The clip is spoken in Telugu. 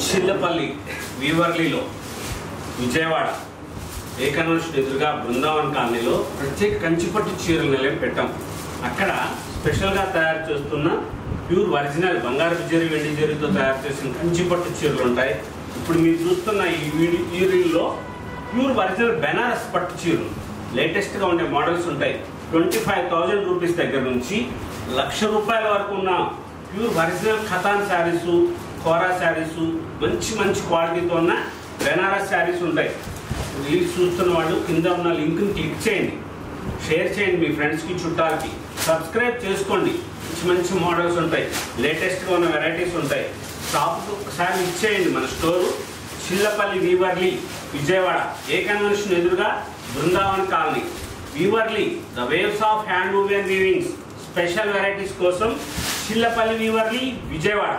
చిల్లపల్లి వీవర్లీలో విజయవాడ ఏ కన్వెన్షన్ ఎదురుగా బృందావన్ కాలనీలో ప్రత్యేక కంచిపట్టు చీరల నిలయం పెట్టాం. అక్కడ స్పెషల్గా తయారు చేస్తున్న ప్యూర్ ఒరిజినల్ బంగారు జరీ వెండి జరీతో తయారు చేసిన కంచిపట్టు చీరలు ఉంటాయి. ఇప్పుడు మీరు చూస్తున్న ఈ రీల్లో ప్యూర్ ఒరిజినల్ బెనారస్ పట్టు చీరలు లేటెస్ట్గా ఉండే మోడల్స్ ఉంటాయి. 25,000 రూపీస్ దగ్గర నుంచి ₹1,00,000 వరకు ఉన్న ప్యూర్ ఒరిజినల్ ఖతాన్ శారీసు, కోరా శారీసు, మంచి క్వాలిటీతో ఉన్న బెనారస్ శారీస్ ఉంటాయి. రీల్స్ చూస్తున్న వాళ్ళు కింద ఉన్న లింక్ని క్లిక్ చేయండి, షేర్ చేయండి మీ ఫ్రెండ్స్కి, చుట్టాలకి. సబ్స్క్రైబ్ చేసుకోండి. మంచి మోడల్స్ ఉంటాయి, లేటెస్ట్గా ఉన్న వెరైటీస్ ఉంటాయి. షాప్కి ఒకసారి ఇచ్చేయండి. మన store Chillapalli Weaverly Vijayawada A convention ఎదురుగా Brindavan colony. Weaverly the waves of hand move and weavings special varieties కోసం చిల్లపల్లి వీవర్లీ విజయవాడ.